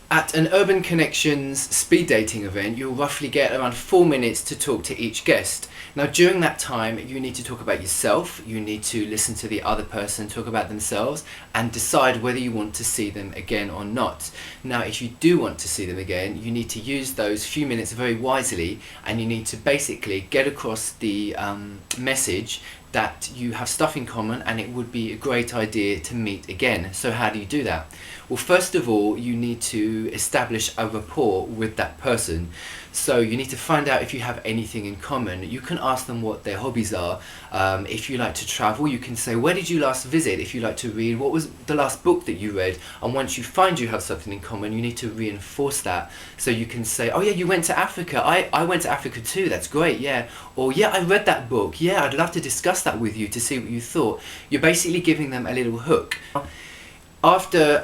At an Urban Connections speed dating event, you'll roughly get around 4 minutes to talk to each guest. Now during that time, you need to talk about yourself, you need to listen to the other person talk about themselves and decide whether you want to see them again or not. Now if you do want to see them again, you need to use those few minutes very wisely, and you need to basically get across the message that you have stuff in common and it would be a great idea to meet again. So how do you do that? Well, first of all, you need to establish a rapport with that person. So you need to find out if you have anything in common. You can ask them what their hobbies are. If you like to travel, you can say, where did you last visit? If you like to read, what was the last book that you read? And once you find you have something in common, you need to reinforce that. So you can say, oh yeah, you went to Africa. I went to Africa too, that's great, yeah. Or yeah, I read that book. Yeah, I'd love to discuss that with you to see what you thought. You're basically giving them a little hook. After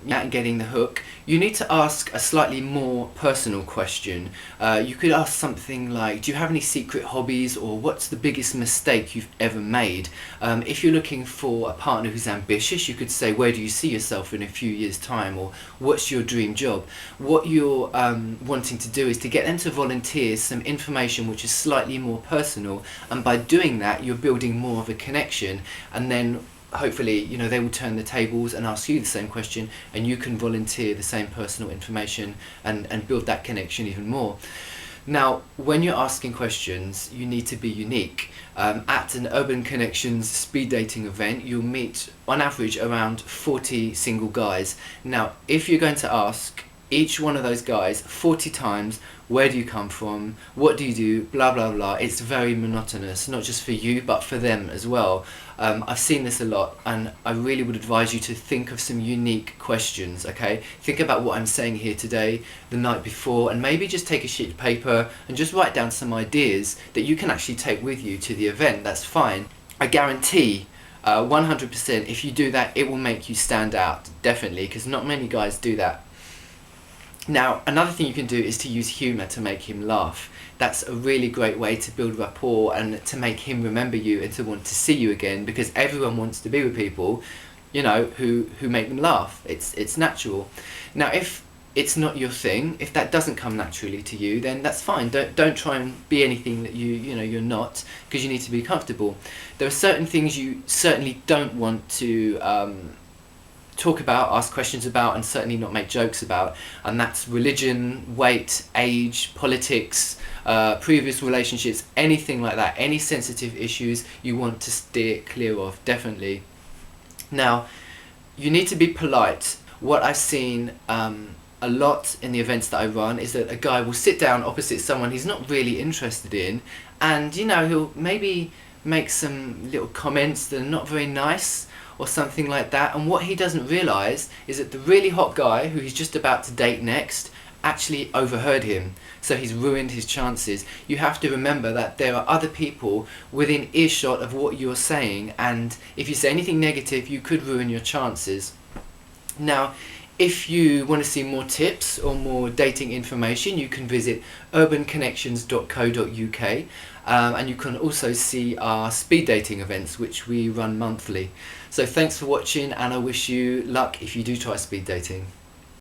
getting the hook, you need to ask a slightly more personal question. You could ask something like, do you have any secret hobbies, or what's the biggest mistake you've ever made? If you're looking for a partner who's ambitious, you could say, where do you see yourself in a few years' time, or what's your dream job? What you're wanting to do is to get them to volunteer some information which is slightly more personal, and by doing that you're building more of a connection, and then hopefully, you know, they will turn the tables and ask you the same question, and you can volunteer the same personal information and build that connection even more. Now, when you're asking questions, you need to be unique. At an Urban Connections speed dating event, you'll meet on average around 40 single guys. Now, if you're going to ask each one of those guys 40 times, where do you come from, what do you do, blah blah blah, it's very monotonous, not just for you but for them as well. I've seen this a lot, and I really would advise you to think of some unique questions, okay? Think about what I'm saying here today, the night before, and maybe just take a sheet of paper and just write down some ideas that you can actually take with you to the event. That's fine. I guarantee 100% if you do that, it will make you stand out, definitely, because not many guys do that. Now, another thing you can do is to use humour to make him laugh. That's a really great way to build rapport and to make him remember you and to want to see you again, because everyone wants to be with people, you know, who make them laugh. It's natural. Now, if it's not your thing, if that doesn't come naturally to you, then that's fine. Don't try and be anything that you're not, because you need to be comfortable. There are certain things you certainly don't want to talk about, ask questions about, and certainly not make jokes about, and that's religion, weight, age, politics, previous relationships, anything like that. Any sensitive issues you want to steer clear of, definitely. Now, you need to be polite. What I've seen a lot in the events that I run is that a guy will sit down opposite someone he's not really interested in, and he'll maybe make some little comments that are not very nice or something like that, and what he doesn't realise is that the really hot guy who he's just about to date next actually overheard him, so he's ruined his chances. You have to remember that there are other people within earshot of what you're saying, and if you say anything negative, you could ruin your chances. Now, if you want to see more tips or more dating information, you can visit urbanconnections.co.uk, and you can also see our speed dating events, which we run monthly. So thanks for watching, and I wish you luck if you do try speed dating.